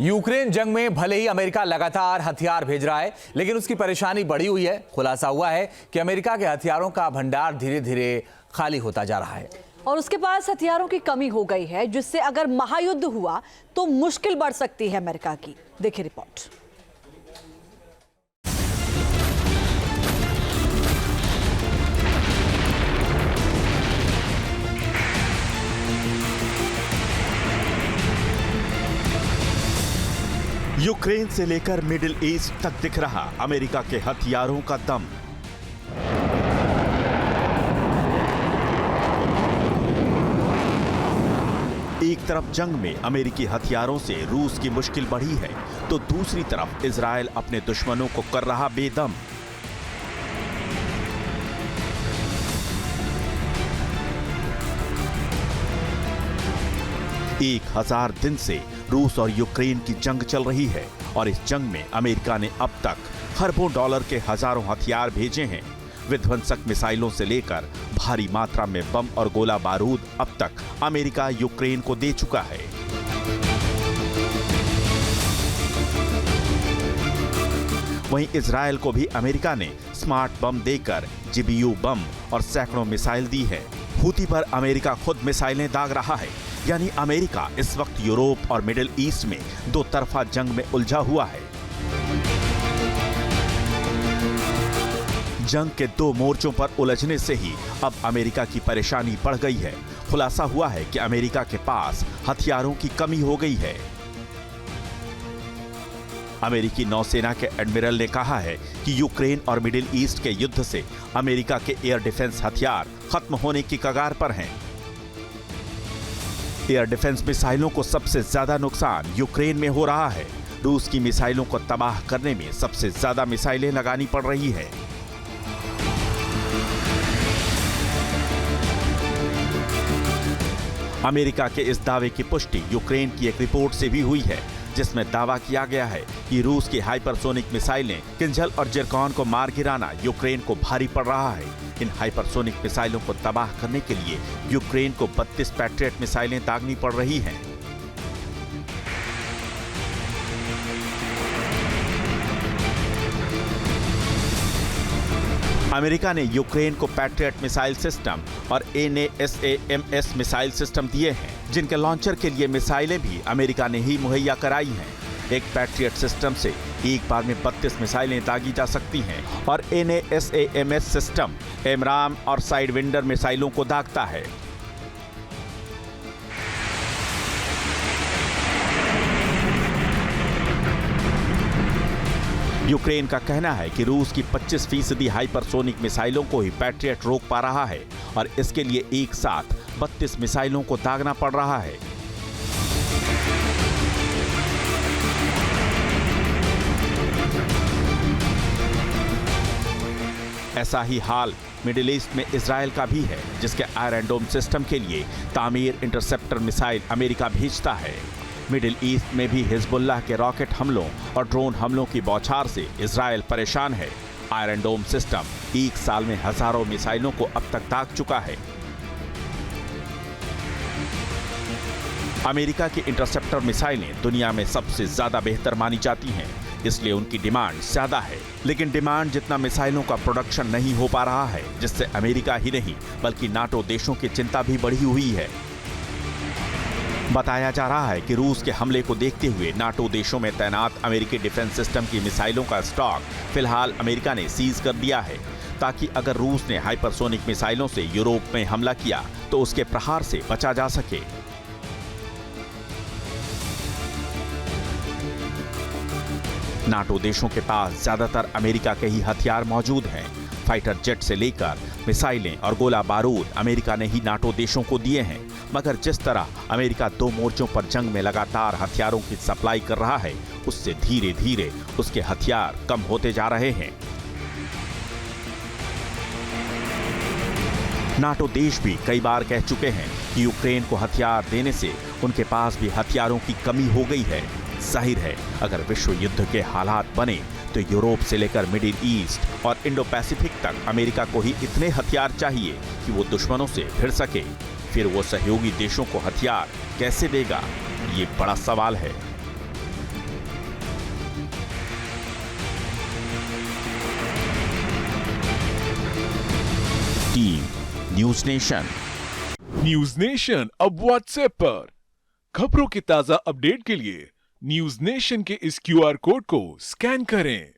Ukraine जंग में भले ही अमेरिका लगातार हथियार भेज रहा है, लेकिन उसकी परेशानी बढ़ी हुई है। खुलासा हुआ है कि अमेरिका के हथियारों का भंडार धीरे धीरे खाली होता जा रहा है और उसके पास हथियारों की कमी हो गई है, जिससे अगर महायुद्ध हुआ तो मुश्किल बढ़ सकती है अमेरिका की। देखिए रिपोर्ट। यूक्रेन से लेकर मिडिल ईस्ट तक दिख रहा अमेरिका के हथियारों का दम। एक तरफ जंग में अमेरिकी हथियारों से रूस की मुश्किल बढ़ी है, तो दूसरी तरफ इजरायल अपने दुश्मनों को कर रहा बेदम। एक 1000 दिन से रूस और यूक्रेन की जंग चल रही है और इस जंग में अमेरिका ने अब तक खरबों डॉलर के हजारों हथियार भेजे हैं। विध्वंसक मिसाइलों से लेकर भारी मात्रा में बम और गोला बारूद अब तक अमेरिका यूक्रेन को दे चुका है। वहीं इजरायल को भी अमेरिका ने स्मार्ट बम देकर जीबीयू बम और सैकड़ों मिसाइल दी है। हूती पर अमेरिका खुद मिसाइलें दाग रहा है, यानी अमेरिका इस वक्त यूरोप और मिडिल ईस्ट में दो तरफा जंग में उलझा हुआ है। जंग के दो मोर्चों पर उलझने से ही अब अमेरिका की परेशानी बढ़ गई है। खुलासा हुआ है कि अमेरिका के पास हथियारों की कमी हो गई है। अमेरिकी नौसेना के एडमिरल ने कहा है कि यूक्रेन और मिडिल ईस्ट के युद्ध से अमेरिका के एयर डिफेंस हथियार खत्म होने की कगार पर हैं। एयर डिफेंस मिसाइलों को सबसे ज्यादा नुकसान यूक्रेन में हो रहा है। रूस की मिसाइलों को तबाह करने में सबसे ज्यादा मिसाइलें लगानी पड़ रही है। अमेरिका के इस दावे की पुष्टि यूक्रेन की एक रिपोर्ट से भी हुई है, जिसमें दावा किया गया है कि रूस की हाइपरसोनिक मिसाइलें किंजल और जिरकॉन को मार गिराना यूक्रेन को भारी पड़ रहा है। इन हाइपरसोनिक मिसाइलों को तबाह करने के लिए यूक्रेन को 32 पैट्रियट मिसाइलें दागनी पड़ रही हैं। अमेरिका ने यूक्रेन को पैट्रियट मिसाइल सिस्टम और NASAMS मिसाइल सिस्टम दिए हैं, जिनके लॉन्चर के लिए मिसाइलें भी अमेरिका ने ही मुहैया कराई हैं। एक पैट्रियट सिस्टम से एक बार में 32 मिसाइलें दागी जा सकती हैं और NASAMS सिस्टम एमराम और साइड विंडर मिसाइलों को दागता है। यूक्रेन का कहना है कि रूस की 25% हाइपरसोनिक मिसाइलों को ही पैट्रियट रोक पा रहा है और इसके लिए एक साथ 32 मिसाइलों को दागना पड़ रहा है। ऐसा ही हाल मिडिल ईस्ट में इजरायल का भी है, जिसके आयरन डोम सिस्टम के लिए तामीर इंटरसेप्टर मिसाइल अमेरिका भेजता है। मिडिल ईस्ट में भी हिजबुल्लाह के रॉकेट हमलों और ड्रोन हमलों की बौछार से इजरायल परेशान है। आयरन डोम सिस्टम एक साल में हजारों मिसाइलों को अब तक दाग चुका है। अमेरिका की इंटरसेप्टर मिसाइलें दुनिया में सबसे ज्यादा बेहतर मानी जाती हैं, इसलिए उनकी डिमांड ज्यादा है। लेकिन डिमांड जितना मिसाइलों का प्रोडक्शन नहीं हो पा रहा है, जिससे अमेरिका ही नहीं बल्कि नाटो देशों की चिंता भी बढ़ी हुई है। बताया जा रहा है कि रूस के हमले को देखते हुए नाटो देशों में तैनात अमेरिकी डिफेंस सिस्टम की मिसाइलों का स्टॉक फिलहाल अमेरिका ने सीज कर दिया है, ताकि अगर रूस ने हाइपरसोनिक मिसाइलों से यूरोप में हमला किया तो उसके प्रहार से बचा जा सके। नाटो देशों के पास ज्यादातर अमेरिका के ही हथियार मौजूद हैं। फाइटर जेट से लेकर मिसाइलें और गोला बारूद अमेरिका ने ही नाटो देशों को दिए हैं। मगर जिस तरह अमेरिका दो मोर्चों पर जंग में लगातार हथियारों की सप्लाई कर रहा है, उससे धीरे धीरे उसके हथियार कम होते जा रहे हैं। नाटो देश भी कई बार कह चुके हैं कि यूक्रेन को हथियार देने से उनके पास भी हथियारों की कमी हो गई है। जाहिर है, अगर विश्व युद्ध के हालात बने तो यूरोप से लेकर मिडिल ईस्ट और इंडो पैसिफिक तक अमेरिका को ही इतने हथियार चाहिए कि वो दुश्मनों से भिड़ सके। फिर वो सहयोगी देशों को हथियार कैसे देगा, ये बड़ा सवाल है। Team, news nation. News nation अब व्हाट्सएप पर। खबरों के ताजा अपडेट के लिए न्यूज नेशन के इस QR कोड को स्कैन करें।